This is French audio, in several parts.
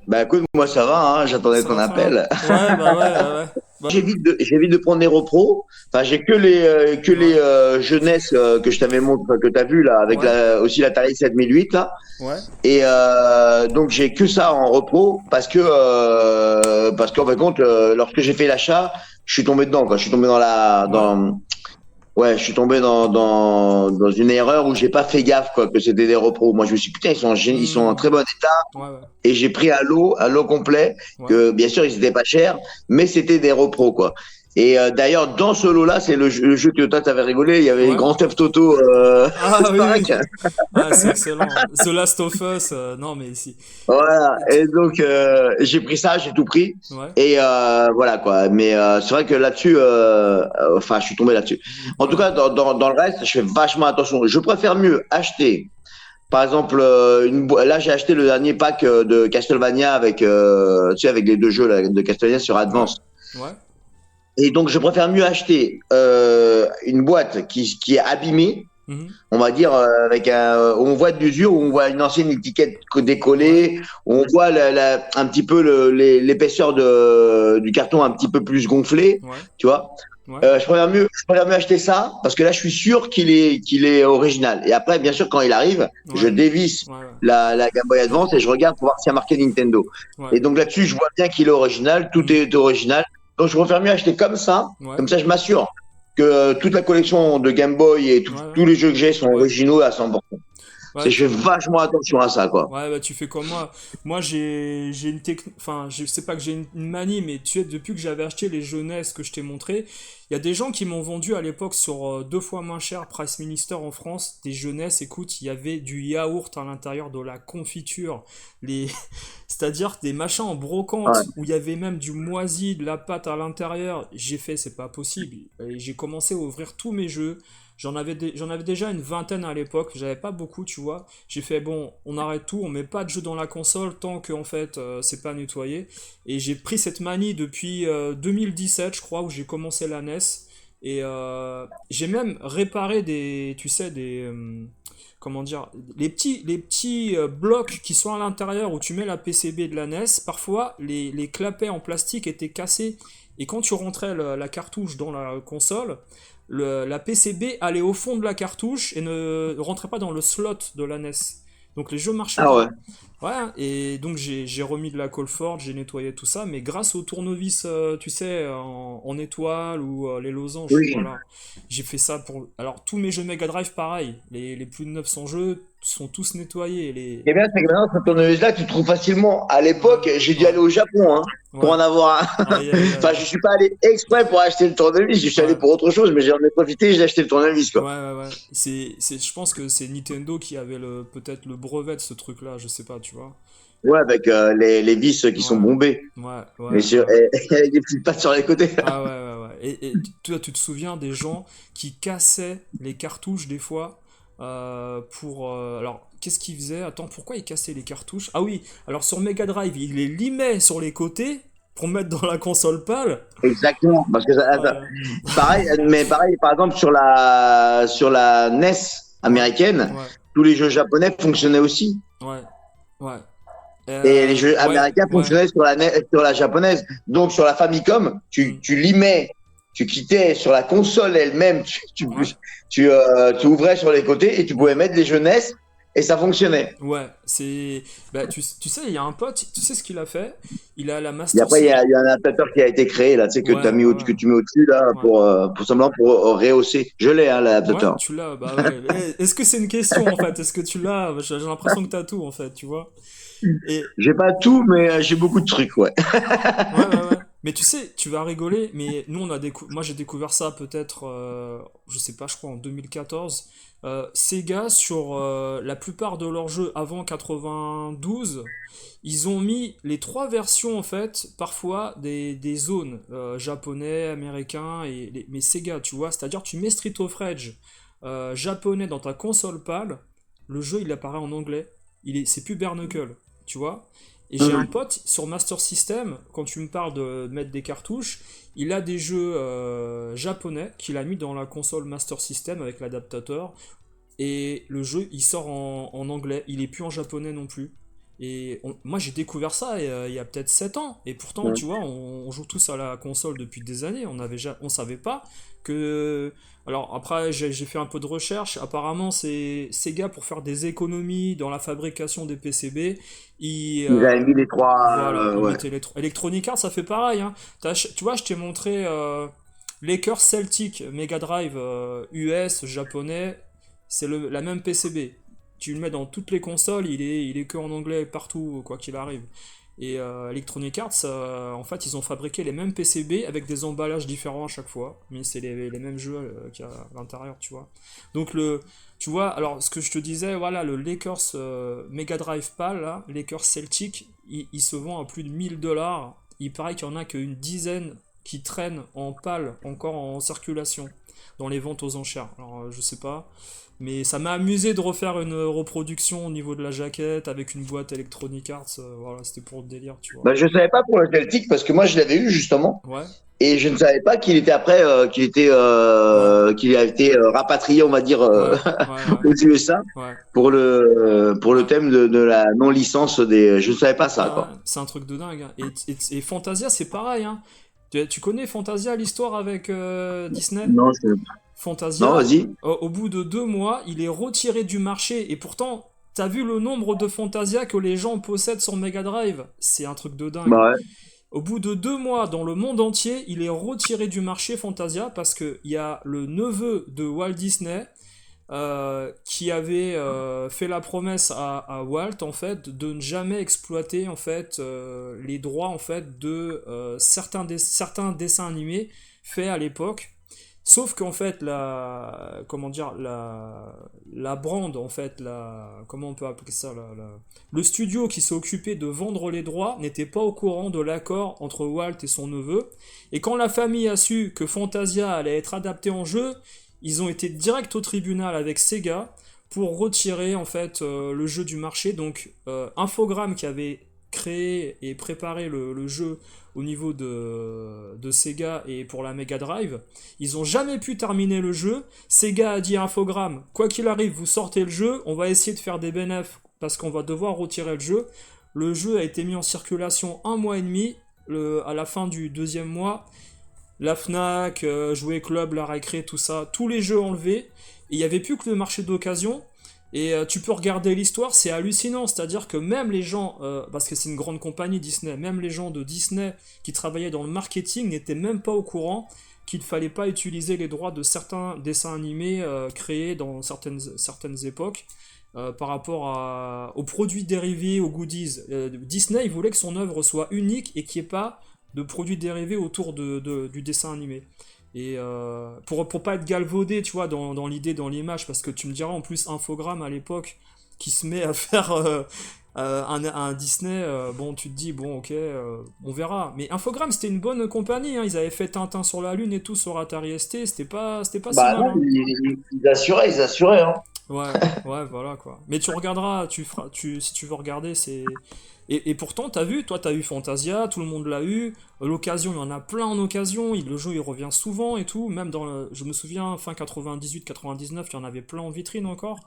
Bah écoute, moi ça va, hein, j'attendais ton Ça va. appel. Ouais, bah ouais, ouais, ouais. Bah, J'évite de prendre les repros. Enfin, j'ai que les ouais, jeunesses que je t'avais montré, que t'as vu là, avec ouais, aussi la Thalys 7008 là. ouais, Et donc j'ai que ça en repos parce qu'en fin de compte, lorsque j'ai fait l'achat, je suis tombé dedans, quoi. Je suis tombé ouais, ouais, je suis tombé dans une erreur où j'ai pas fait gaffe, quoi, que c'était des repros. Moi, je me suis dit, putain, ils sont en hmm, très bon état. ouais, ouais, Et j'ai pris un lot complet, ouais, que bien sûr, ils étaient pas chers, mais c'était des repros, quoi. Et d'ailleurs, dans ce lot-là, c'est le jeu que toi, t'avais rigolé, il y avait ouais. Grand Theft Auto Ah oui, 5. oui. Ah, c'est excellent. The Last of Us, non mais si. Voilà. Tu- Et donc, j'ai pris ça, j'ai tout pris. Ouais, Et voilà, quoi. Mais c'est vrai que là-dessus, enfin, je suis tombé là-dessus. En tout ouais, cas, dans le reste, je fais vachement attention. Je préfère mieux acheter. Par exemple, là j'ai acheté le dernier pack de Castlevania avec, tu sais, avec les deux jeux là, de Castlevania sur ouais, Advance. ouais. Et donc je préfère mieux acheter une boîte qui est abîmée, Mhm. on va dire avec où on voit de l'usure, où on voit une ancienne étiquette Ouais, décollée, où on voit un petit peu l'épaisseur du carton un petit peu plus gonflé, ouais, tu vois. ouais, Je préfère mieux acheter ça parce que là, je suis sûr qu'il est original. Et après, bien sûr, quand il arrive, je ouais, dévisse ouais, ouais, la Game Boy Advance et je regarde pour voir s'il y a marqué Nintendo. ouais, Et donc là-dessus, je vois bien qu'il est original, tout mhm, est original. Donc je préfère mieux acheter ouais, comme ça, je m'assure que toute la collection de Game Boy et ouais, ouais, tous les jeux que j'ai sont ouais. originaux à 100%. Ouais, Je fais vachement attention à ça, quoi. ouais, bah tu fais comme moi. Moi j'ai une technique, enfin je sais pas que j'ai une manie, mais tu sais, depuis que j'avais acheté les jeunesses que je t'ai montré, il y a des gens qui m'ont vendu à l'époque sur deux fois moins cher, Price Minister en France, des jeunesses, écoute, il y avait du yaourt à l'intérieur, de la confiture, les... c'est-à-dire des machins en Ouais. brocante, où il y avait même du moisi, de la pâte à l'intérieur. J'ai fait, c'est pas possible. Et j'ai commencé à ouvrir tous mes jeux. J'en avais déjà une vingtaine à l'époque, j'avais pas beaucoup, tu vois. J'ai fait, bon, on arrête tout, on met pas de jeu dans la console tant que, en fait, c'est pas nettoyé. Et j'ai pris cette manie depuis 2017, je crois, où j'ai commencé la NES. Et j'ai même réparé des, tu sais, comment dire, les petits blocs qui sont à l'intérieur où tu mets la PCB de la NES. Parfois, les clapets en plastique étaient cassés. Et quand tu rentrais la cartouche dans la console, la PCB allait au fond de la cartouche et ne rentrait pas dans le slot de la NES. Donc les jeux marchaient Ah ouais. pas. Ouais, et donc j'ai remis de la colle forte, j'ai nettoyé tout ça, mais grâce au tournevis, tu sais, en étoile ou les losanges, Oui. voilà. J'ai fait ça pour... Alors tous mes jeux Mega Drive, pareil. Les plus de 900 jeux sont tous nettoyés. Ce qui est bien, c'est que maintenant, cette tournevis-là, tu trouves facilement. À Ouais, l'époque, j'ai dû ouais, aller au Japon, hein, pour ouais. en avoir un. Aïe, aïe, Enfin, aïe. je suis pas allé exprès pour acheter le tournevis, je suis allé Ouais. pour autre chose, mais j'en ai profité, j'ai acheté le tournevis, Ouais, quoi. ouais, ouais. Je pense que c'est Nintendo qui avait peut-être le brevet de ce truc-là, je sais pas, tu vois. Ouais, avec les vis qui sont Ouais, bombées, ouais, mais ouais, ouais. avec des petites pattes sur les côtés. Ah ouais, ouais, ouais. Et toi, tu te souviens des gens qui cassaient les cartouches des fois pour... alors, qu'est-ce qu'ils faisaient? Attends, pourquoi ils cassaient les cartouches? Ah oui, alors sur Mega Drive, ils les limaient sur les côtés pour mettre dans la console PAL. Exactement, parce que Ouais, pareil, mais pareil, par exemple, sur la NES ouais, américaine, ouais, tous les jeux japonais fonctionnaient aussi. ouais, ouais. Et les jeux Ouais, américains ouais. fonctionnaient sur la japonaise. Donc sur la Famicom, Hmm, tu limais, tu quittais sur la console elle-même, ouais. tu ouvrais sur les côtés et tu pouvais Hmm. mettre les jeunesses et ça fonctionnait. Ouais, c'est... Bah, tu sais, il y a un pote, tu sais ce qu'il a fait? Il a la Et Master après, System. il y a un adaptateur qui a été créé là, tu sais, Ouais, ouais, que ouais. tu mets au-dessus là Ouais, pour simplement pour rehausser. Je l'ai, hein, ouais, l'adaptateur. tu l'as, bah ouais. Est-ce que c'est une question en fait? Est-ce que tu l'as? J'ai l'impression que t'as tout en fait, tu vois. Et J'ai pas tout, mais j'ai beaucoup de trucs, ouais. ouais, ouais, ouais. Mais tu sais, tu vas rigoler, mais nous moi j'ai découvert ça peut-être, je sais pas, je crois en 2014. Sega sur la plupart de leurs jeux avant 92, ils ont mis les trois versions en fait, parfois des zones japonais, américains mais Sega, tu vois, c'est-à-dire tu mets Street of Rage japonais dans ta console PAL, le jeu il apparaît en anglais, c'est plus bare knuckle, tu vois. Et j'ai un Mhm. pote sur Master System, quand tu me parles de mettre des cartouches, il a des jeux japonais qu'il a mis dans la console Master System avec l'adaptateur. Et le jeu, il sort en anglais, il est plus en japonais non plus. Moi, j'ai découvert ça il y a peut-être 7 ans. Et pourtant, tu vois, on joue tous à la console depuis des années. On savait pas que. Alors, après, j'ai fait un peu de recherche. Apparemment, c'est Sega, pour faire des économies dans la fabrication des PCB, Ils avaient mis les trois, voilà, ils ouais. mettaient Electronic Arts, ça fait pareil. Hein. Tu vois, je t'ai montré Lakers Celtic Mega Drive US, japonais, c'est la même PCB. Tu le mets dans toutes les consoles, il est que en anglais partout, quoi qu'il arrive. Et Electronic Arts, en fait, ils ont fabriqué les mêmes PCB avec des emballages différents à chaque fois, mais c'est les mêmes jeux qu'il y a à l'intérieur, tu vois. Donc tu vois, alors ce que je te disais, voilà, le Lakers Mega Drive PAL, là, Lakers Celtic, il se vend à plus de 1000 $. Il paraît qu'il y en a qu'une dizaine qui traînent en PAL, encore en circulation, dans les ventes aux enchères. Alors je sais pas. Mais ça m'a amusé de refaire une reproduction au niveau de la jaquette avec une boîte Electronic Arts. Voilà, c'était pour le délire, tu vois. Bah, je savais pas pour le Celtic parce que moi je l'avais eu justement Ouais, et je ne savais pas qu'il était après ouais, qu'il a été rapatrié, on va dire, ouais, ouais, ouais, aux USA ouais, pour le ouais. thème de la non licence des. Je ne savais pas ça Ah, quoi. c'est un truc de dingue. Hein. Et Fantasia, c'est pareil. Hein. Tu connais Fantasia, l'histoire avec Disney? Non, non, Fantasia, vas-y. au bout de 2 mois, il est retiré du marché. Et pourtant, t'as vu le nombre de Fantasia que les gens possèdent sur Mega Drive? C'est un truc de dingue. Bah ouais. Au bout de 2 mois, dans le monde entier, il est retiré du marché Fantasia parce qu'il y a le neveu de Walt Disney qui avait fait la promesse à Walt en fait de ne jamais exploiter en fait les droits en fait de certains dessins animés faits à l'époque. Sauf qu'en fait, comment dire, la brand, en fait, comment on peut appeler ça, le studio qui s'est occupé de vendre les droits n'était pas au courant de l'accord entre Walt et son neveu. Et quand la famille a su que Fantasia allait être adapté en jeu, ils ont été direct au tribunal avec Sega pour retirer, en fait, le jeu du marché. Donc, Infogrames qui avait créé et préparé le jeu au niveau de Sega et pour la Mega Drive, ils ont jamais pu terminer le jeu. Sega a dit à Infogrames, quoi qu'il arrive, vous sortez le jeu, on va essayer de faire des bénéfices parce qu'on va devoir retirer le jeu. Le jeu a été mis en circulation 1 mois et demi. À la fin du deuxième mois, la Fnac, Jouet Club, la Récré, tout ça, tous les jeux enlevés. Et il n'y avait plus que le marché d'occasion. Et tu peux regarder l'histoire, c'est hallucinant. C'est-à-dire que même les gens, parce que c'est une grande compagnie Disney, même les gens de Disney qui travaillaient dans le marketing n'étaient même pas au courant qu'il ne fallait pas utiliser les droits de certains dessins animés créés dans certaines époques par rapport aux produits dérivés, aux goodies. Disney, il voulait que son œuvre soit unique et qu'il n'y ait pas de produits dérivés autour du dessin animé. Et pour pas être galvaudé, tu vois, dans l'idée, dans l'image, parce que tu me diras en plus Infogrames à l'époque qui se met à faire un Disney, bon, tu te dis, bon, ok, on verra. Mais Infogrames, c'était une bonne compagnie, hein, ils avaient fait Tintin sur la Lune et tout sur Atari ST, c'était pas si Bah mal, non, hein. ils assuraient, hein. Ouais, ouais, voilà quoi. Mais tu regarderas, si tu veux regarder, c'est. Et pourtant, t'as vu, toi t'as eu Fantasia, tout le monde l'a eu, l'occasion, il y en a plein en occasion, le jeu il revient souvent et tout, même je me souviens, fin 98-99, il y en avait plein en vitrine encore,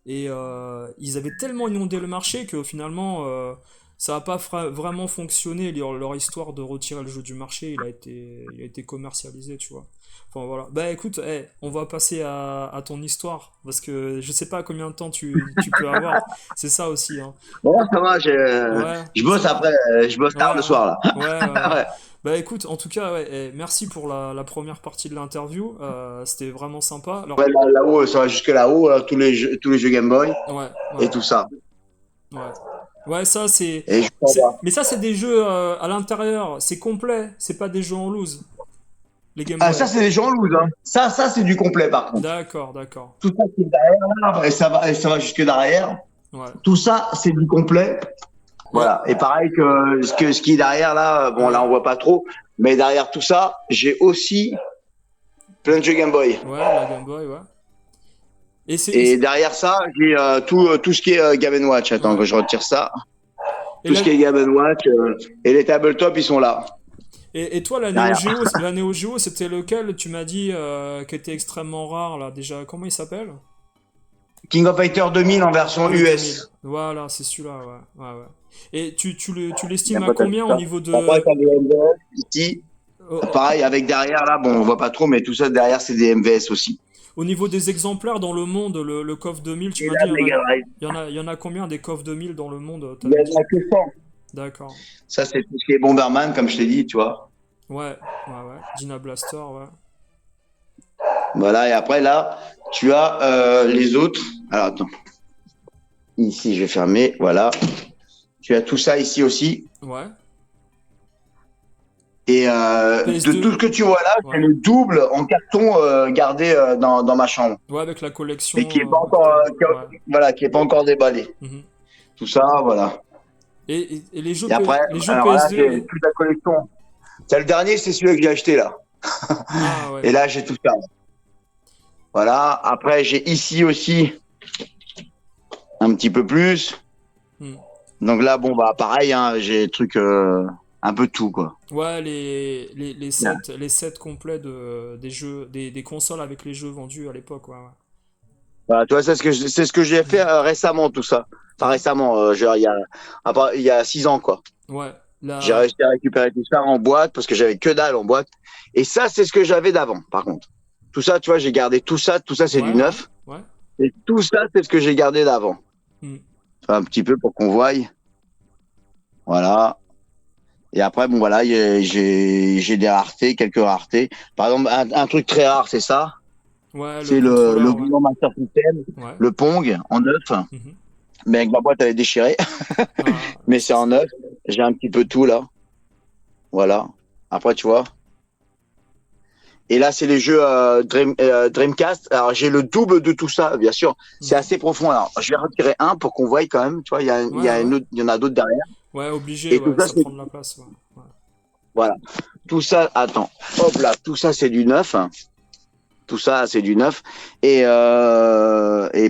et ils avaient tellement inondé le marché que finalement, ça n'a pas vraiment fonctionné, leur histoire de retirer le jeu du marché, il a été commercialisé, tu vois. Enfin voilà. Bah écoute, on va passer à ton histoire, parce que je sais pas combien de temps tu peux avoir. C'est ça aussi, hein. Bon, ça va, Ouais, je bosse après, je bosse ouais, tard le soir là. ouais, ouais, ouais. Ouais. Bah écoute, en tout cas, ouais, merci pour la première partie de l'interview. C'était vraiment sympa. Alors, Ouais, là-haut, ça va jusque là-haut, tous les jeux Game Boy ouais, et ouais, tout ça. ouais. Ouais, ça c'est. Et je peux avoir. Mais ça, c'est des jeux à l'intérieur, c'est complet, c'est pas des jeux en loose, les Game Ah, Boy. ça, c'est des gens en loose, hein. Ça, c'est du complet, par contre. D'accord, d'accord. Tout ça, c'est derrière, là, et ça va jusque derrière. Ouais. Tout ça, c'est du complet. Et, Voilà. Et pareil que ce qui est derrière, là, bon, là, ouais, on voit pas trop. Mais derrière tout ça, j'ai aussi plein de jeux Game Boy. ouais, la Game Boy, ouais. Et Et derrière ça, j'ai tout ce qui est Game Watch. Attends, ouais. que je retire ça. Et, Tout ce qui est Game Watch et les tabletop, ils sont là. et toi, Derrière. La Neo Geo, c'était lequel tu m'as dit qui était extrêmement rare là déjà? Comment il s'appelle? King of Fighter 2000 en version Le 2000. US. Voilà, c'est celui-là, ouais. Ouais, ouais. Et tu Il y a l'estimes à pas tout combien au ça. niveau de. Après, t'as des MVS ici. Au, Pareil, avec derrière, là, bon, on voit pas trop, mais tout ça derrière, c'est des MVS aussi. au niveau des exemplaires dans le monde, le KOF 2000, tu Et m'as là, dit, Mega Drive. il y en a combien des KOF 2000 dans le monde, Il y t'avais en dit? a que 100. D'accord. Ça, c'est tout ce qui est Bomberman, comme je t'ai dit, tu vois. Ouais, ouais. Dyna Blaster, ouais. Voilà, et après, là, tu as les autres. Alors, attends. Ici, je vais fermer, voilà. Tu as tout ça ici aussi. Ouais. Et de tout PS2, ce que tu vois là, c'est ouais. le double en carton gardé dans ma chambre. Ouais, avec la collection Et qui est pas que encore, t'as. Ouais. voilà, qui est pas encore déballé. Mhm. Tout ça, voilà. Et Et après, les jeux alors là, PS2, j'ai toute la collection. C'est le dernier, c'est celui que j'ai acheté là. ah ouais. Et là, j'ai tout ça. Voilà. Après, j'ai ici aussi un petit peu plus. Hmm. Donc là, bon, bah, pareil, hein, j'ai des trucs, un peu de tout, quoi. Ouais, les sets complets des jeux, des consoles avec les jeux vendus à l'époque, ouais, ouais. Voilà, tu vois, c'est ce que j'ai fait récemment, tout ça. Enfin, Mhm. récemment, genre, il y a 6 ans, quoi. Ouais, J'ai réussi à récupérer tout ça en boîte parce que j'avais que dalle en boîte. Et ça, c'est ce que j'avais d'avant, par contre. Tout ça, tu vois, j'ai gardé tout ça. Tout ça, c'est ouais, du ouais, neuf. ouais. Et tout ça, c'est ce que j'ai gardé d'avant. Hmm. Enfin, un petit peu pour qu'on voie. Voilà. Et après, bon, voilà, j'ai des raretés, quelques raretés. Par exemple, un truc très rare, c'est ça. Ouais, le C'est le contrôleur, ouais. Wii Master System, Ouais. le Pong en neuf. Mhm. Mais avec la boîte, elle est déchirée. Ah, Mais c'est en neuf. J'ai un petit peu tout là. Voilà. Après, tu vois. Et là, c'est les jeux Dreamcast. Alors, j'ai le double de tout ça, bien sûr. C'est mhm. assez profond. Alors, je vais retirer un pour qu'on voie quand même. Tu vois, il y Ouais, a ouais. il y en a d'autres derrière. Ouais, obligé, Et tout ouais, ça, ça c'est, prend de la place, ouais. Ouais. voilà. Tout ça, attends. Hop là, tout ça, c'est du neuf. Tout ça, c'est du neuf. Et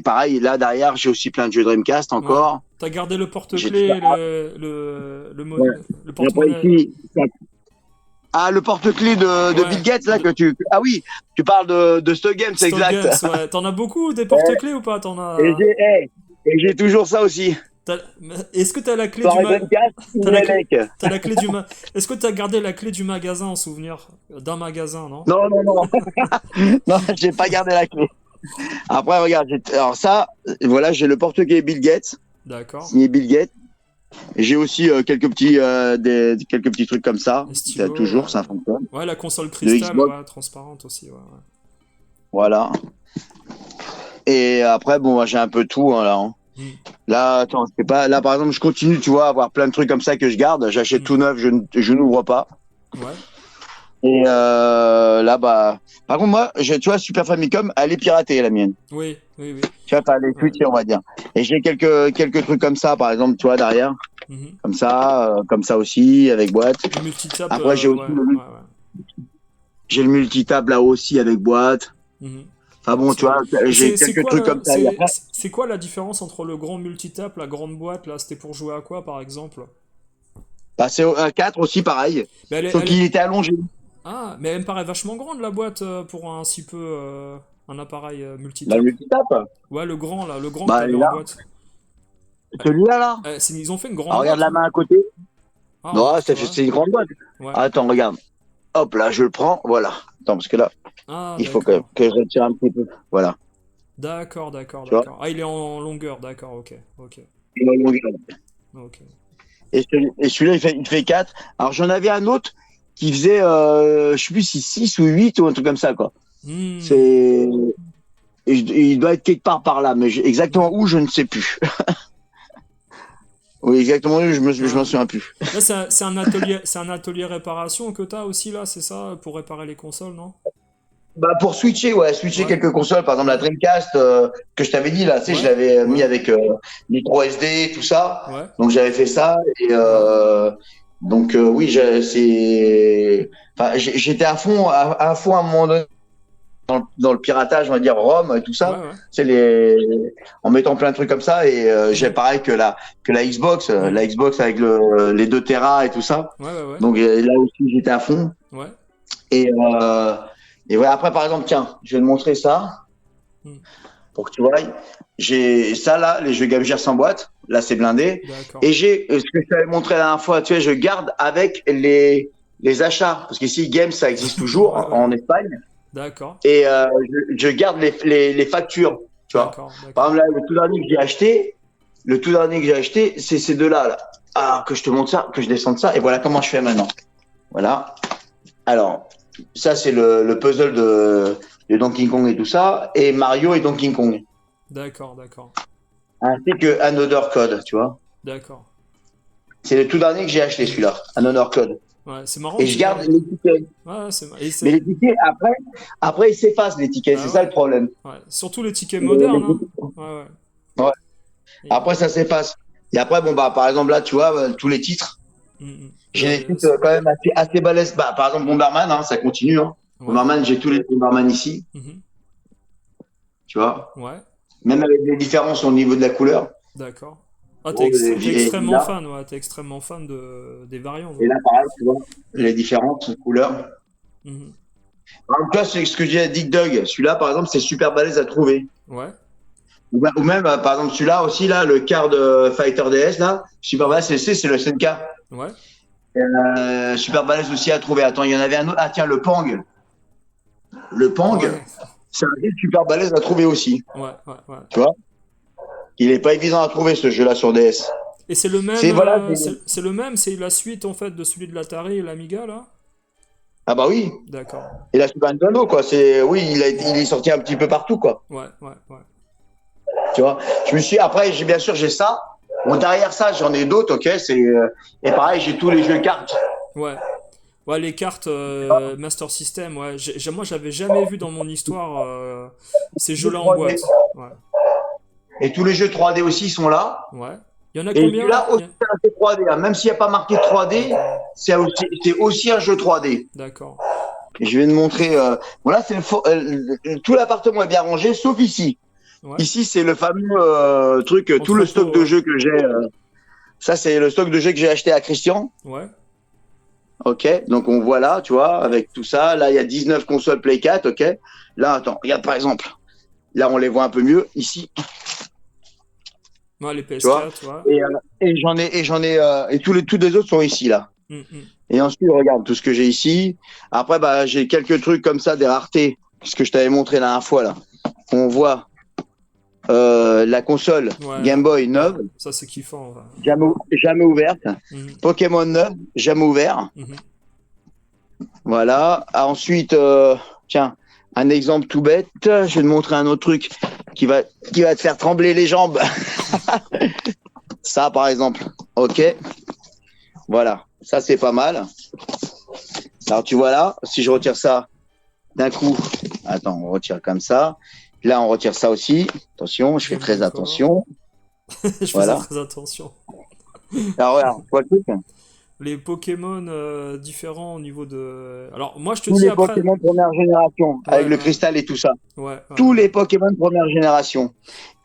pareil, là, derrière, j'ai aussi plein de jeux Dreamcast Ouais. encore. T'as gardé le J'ai tout ça. porte-clés, Ouais. le Et après, porte-monnaie. ici, ah, le porte-clés de Ouais. Bill Gates, là, ah oui, tu parles de ce game, c'est Stock exact. Games, ouais. T'en as beaucoup des Ouais. porte-clés ou pas? T'en Et as. j'ai, hey, et j'ai toujours ça aussi. t'as- Est-ce que t'as la clé du Soirée Dreamcast, t'as la clé... Mec. t'as la clé Est-ce que t'as gardé la clé du magasin en souvenir? D'un magasin, non? Non, non, non. Non, j'ai pas gardé la clé. Après, regarde, alors ça, voilà, j'ai le porte-clés Bill Gates, D'accord. signé Bill Gates. J'ai aussi quelques petits trucs comme ça. Les Ça, stylos, toujours, ça fonctionne. ouais, la console De cristal, Xbox, ouais, transparente aussi, ouais, ouais. voilà. Et après, bon, moi, j'ai un peu tout, hein, là. Hein. Hmm, Là, attends, c'est pas. Là, par exemple, je continue, tu vois, à avoir plein de trucs comme ça que je garde. J'achète hmm. tout neuf, je n'ouvre pas. Ouais. Et là, bah. Par contre, moi, tu vois, Super Famicom, elle est piratée, la mienne. Oui, oui, oui. Tu vois, pas les Ouais. switchés, on va dire. Et j'ai quelques trucs comme ça, par exemple, tu vois, derrière. Mhm. Comme ça aussi, avec boîte. Le multitap, Après, j'ai aussi ouais, ouais, ouais. j'ai le multitap là aussi avec boîte. Mhm. Enfin bon, tu C'est vois, j'ai c'est quelques quoi trucs comme ça. Et après, c'est quoi la différence entre le grand multitap, la grande boîte là? C'était pour jouer à quoi par exemple? bah, c'est un 4 aussi, pareil. Mais Sauf qu'il était allongé. ah, mais elle me paraît vachement grande la boîte pour un si peu un appareil Bah, le multitap. multitap, Ouais, le grand là, le grand que bah, il t'avais est en là. boîte. Celui-là, là. Ils ont fait une grande Alors, regarde boîte? la main à côté. Ah Non, remarque, ouais. c'est une grande boîte. Ouais. Attends, regarde. Hop, là, je le prends. Voilà. Attends, parce que là, Ah il faut d'accord. que je retire un petit peu. Voilà. D'accord, d'accord, Tu vois. d'accord. Ah, il est en longueur, d'accord, ok, ok, Il est allongé. ok. Et celui-là, il fait 4. Alors, j'en avais un autre qui faisait, je sais plus si 6 ou 8 ou un truc comme ça, quoi. Hmm. C'est, il doit être quelque part par là, mais exactement où, je ne sais plus. Oui, exactement, je m'en souviens plus. Là, c'est un atelier réparation que t'as aussi là, c'est ça, pour réparer les consoles, non? Bah, pour switcher, ouais, switcher Ouais, quelques consoles, par exemple la Dreamcast, que je t'avais dit, là, tu sais, je ouais, l'avais mis ouais, avec micro SD, tout ça. ouais, Donc, j'avais fait ça. Et ouais, donc, oui, enfin, j'étais à fond à un moment donné dans le piratage, on va dire, ROM et tout ouais, ça. ouais. C'est en mettant plein de trucs comme ça. Et j'ai Mhm, pareil que la mhm. Xbox avec les 2 Tera et tout ça. Ouais, ouais, ouais, Donc, là aussi, j'étais à fond. ouais. Et, ouais, après, par exemple, tiens, je vais te montrer ça Mhm. pour que tu vois. J'ai ça là, les jeux Game Gear sans boîte. Là, c'est blindé. D'accord. Et j'ai ce que je t'avais montré la dernière fois, tu sais, je garde avec les achats. Parce qu'ici, Game, ça existe Ouais, toujours ouais. en Espagne. D'accord, Et je garde les factures, tu vois. d'accord, Par d'accord. exemple, là, le tout dernier que j'ai acheté, c'est ces deux-là. Là. Ah, que je te montre ça, que je descende ça. Et voilà comment je fais maintenant. Voilà. Alors, ça, c'est le puzzle de Donkey Kong et tout ça. Et Mario et Donkey Kong. D'accord, d'accord, Ainsi que Another Code, tu vois. d'accord. C'est le tout dernier que j'ai acheté, Mhm. celui-là. Another Code. Ouais, c'est marrant Et que je j'ai. garde les tickets. Ouais, et Mais les c'est. tickets, après ils s'effacent, les tickets. C'est Bah ça ouais, le problème. ouais. Surtout les tickets Les- modernes, hein. les- Ouais, ouais. Ouais. Et- Après, ça s'efface. Et après, bon, bah, par exemple, là, tu vois, tous les titres, Mhm. j'ai des titres C'est- quand même assez balèzes. Bah, par exemple, Bomberman, hein, ça continue. Hein. Ouais. Bomberman, j'ai tous les Bomberman ici, Mhm. tu vois. Ouais, Même avec des différences au niveau de la couleur. d'accord. Ah, Rose t'es et extrêmement là, fan, ouais. T'es extrêmement fan des variantes, et ouais. là, pareil, tu vois, les différentes couleurs. Mhm. Par exemple, tu vois, c'est ce que j'ai à Dig Dug. Celui-là, par exemple, c'est super balèze à trouver. Ouais, Ou même, par exemple, celui-là aussi, là, le quart de Fighter DS, là, super ouais, balèze, c'est le SNK. ouais. Super balèze aussi à trouver. Attends, il y en avait un autre. Ah, tiens, le Pang. Le Pang, Ouais, c'est un jeu super balèze à trouver aussi. ouais, ouais, ouais. Tu vois, il est pas évident à trouver ce jeu-là sur DS. Et c'est le même, C'est voilà. c'est le même, c'est la suite en fait de celui de l'Atari et l'Amiga là? Ah bah oui. D'accord. Et la Super Nintendo, quoi. C'est oui, il est sorti un petit peu partout, quoi. Ouais, ouais, ouais. Tu vois. Je me suis après, j'ai bien sûr j'ai ça. Bon derrière ça, j'en ai d'autres, ok. Et pareil, j'ai tous les jeux cartes. Ouais. Ouais, les cartes Master System, ouais. Moi, j'avais jamais vu dans mon histoire ces Jeux jeux-là en 3D. boîte. Ouais. Et tous les jeux 3D aussi sont là. Ouais. Il y en a Et combien? celui-là aussi c'est un jeu 3D. Hein. Même s'il n'y a pas marqué 3D, D'accord. c'est aussi un jeu 3D. D'accord. Et je vais te montrer. Voilà, c'est tout l'appartement est bien rangé, sauf ici. Ouais. Ici, c'est le fameux truc, tout le stock Entrepôt, de ouais. jeux que j'ai. Ça, c'est le stock de jeux que j'ai acheté à Christian. Ouais. Ok, donc on voit là, tu vois, avec tout ça. Là, il y a 19 consoles Play 4. Ok. Là, attends, regarde par exemple. Là, on les voit un peu mieux ici, Ouais, les tu vois. PS4, ouais. Et tous les autres sont ici là. Hum, hum. Et ensuite, regarde tout ce que j'ai ici. Après, bah, j'ai quelques trucs comme ça, des raretés, ce que je t'avais montré la dernière fois là. On voit la console Ouais. Game Boy Ouais. neuve, Ça, c'est kiffant. Ouais. jamais ouverte. Mhm. Pokémon neuve, jamais ouvert. Mhm. Voilà. Ah, ensuite, tiens, un exemple tout bête. Je vais te montrer un autre truc qui va te faire trembler les jambes. Ça, par exemple. Ok. Voilà. Ça, c'est pas mal. Alors, tu vois là, si je retire ça d'un coup, attends, on retire comme ça. Là, on retire ça aussi. Attention, je fais très D'accord. attention. Je faisais Voilà. très attention. Alors, regarde, tu vois le truc? Les Pokémon différents au niveau de. Alors, moi, je te Tous dis les après. Pokémon première génération, avec Ouais, le ouais, cristal et tout ça. ouais, ouais, Tous ouais. les Pokémon première génération.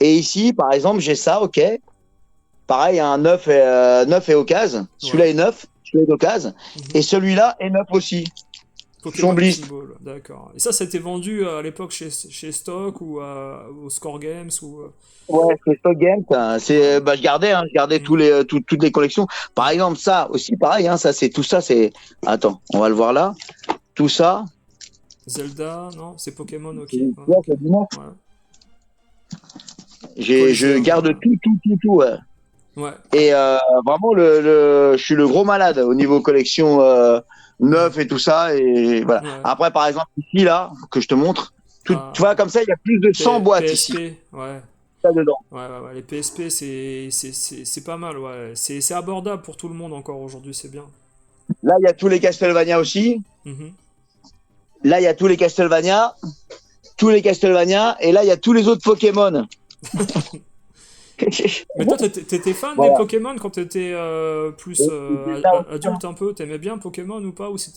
Et ici, par exemple, j'ai ça, ok. Pareil, un 9 est occasion. Celui-là Ouais. est 9, celui-là est d'occasion. Mhm. Et celui-là est 9 aussi. Pokémon Somblist. Pinball, d'accord. Et ça été vendu à l'époque chez Stock ou au Score Games ou. Ouais, c'est Stock Games. Ouais. Bah, je gardais Mhm. toutes les collections. Par Mhm. exemple, ça aussi, pareil, hein, tout ça, c'est. Attends, on va le voir là. Tout ça, Zelda, non? C'est Pokémon, ok. tu Ouais, vois, ok. c'est du neuf. Ouais. Je Coliseum, garde tout. Ouais. ouais. Ouais. Et vraiment, je suis le gros malade au niveau collection Mhm. neuf et tout ça. Et voilà. Ouais. Après, par exemple, ici, là, que je te montre, tu Ah, vois, comme ça, il y a plus de 100 boîtes ici. PSP, ouais. ça dedans. Ouais, les PSP, c'est pas mal, ouais. C'est abordable pour tout le monde encore aujourd'hui, c'est bien. Là, il y a tous les Castlevania aussi. Mhm. Là, il y a tous les Castlevania. Et là, il y a tous les autres Pokémon. Mais toi, t'étais fan Voilà. des Pokémon quand t'étais plus C'est ça aussi, adulte un peu? T'aimais bien Pokémon ou pas? Ou c'est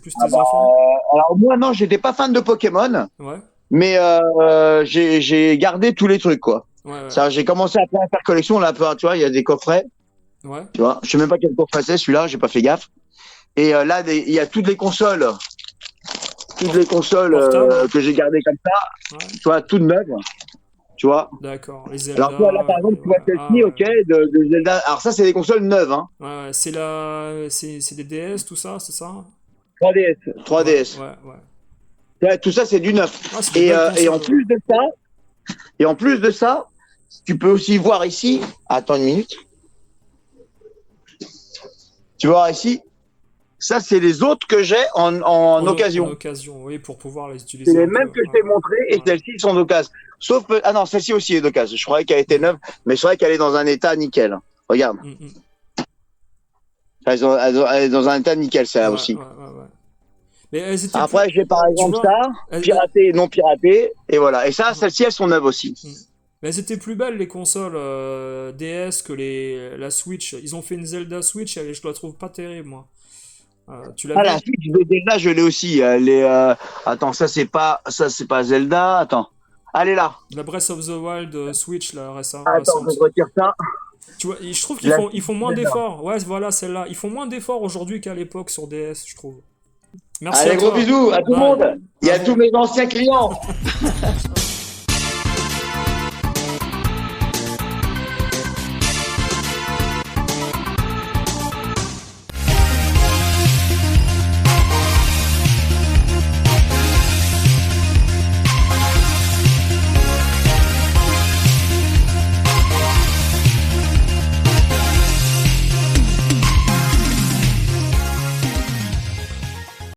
plus Ah tes bah, enfants? alors moi, non, j'étais pas fan de Pokémon, Ouais, mais j'ai gardé tous les trucs, quoi. ouais, Ça, j'ai commencé à faire collection, là, tu vois, il y a des coffrets, ouais. tu vois. Je sais même pas quel coffret c'est, celui-là, j'ai pas fait gaffe. Et là, il y a toutes les consoles Portable? que j'ai gardées comme ça, Ouais, tu vois, toutes neuves, tu vois. d'accord. Les Zelda, Alors, toi, là, par exemple, tu vois ouais. Ah, celle-ci, ouais. ok, de Zelda. Alors, ça, c'est des consoles neuves, hein. Ouais, c'est des DS, tout ça, c'est ça? 3DS, Ouais, 3DS. ouais. Ouais, tout ça, c'est du neuf. Ah, c'est des belles Et consoles, ouais. en plus de ça, tu peux aussi voir ici. Attends une minute. Tu vois ici. Ça, c'est les autres que j'ai en En occasion. occasion, oui, pour pouvoir les C'est utiliser les un peu. mêmes que je t'ai montré et Ouais. celles-ci sont d'occasion. Sauf que, ah non, celle-ci aussi est d'occasion. Je croyais qu'elle était Mhm. neuve, mais c'est vrai qu'elle est dans un état nickel. Regarde. Mhm. Elle est dans un état nickel, celle-là aussi. Ouais. Mais elles étaient plus. Après, j'ai par Tu exemple vois, ça, piraté et non piraté. Et voilà. Et ça, celles-ci, elles sont neuves aussi. mm. Mais elles étaient plus belles les consoles DS que la Switch. Ils ont fait une Zelda Switch, je la trouve pas terrible, moi. Tu l'as Ah, la vu? Switch de Zelda, je l'ai aussi. Elle est, attends, ça, c'est pas Zelda. Attends. Elle est là. La Breath of the Wild Switch, la Attends, je récente. retire ça. Tu vois, je trouve La ils Switch font moins Zelda. d'efforts. Ouais, voilà, celle-là. Ils font moins d'efforts aujourd'hui qu'à l'époque sur DS, je trouve. Merci à Allez, gros toi. bisous à tout le Bye. monde. Il y À a tous vous. mes anciens clients.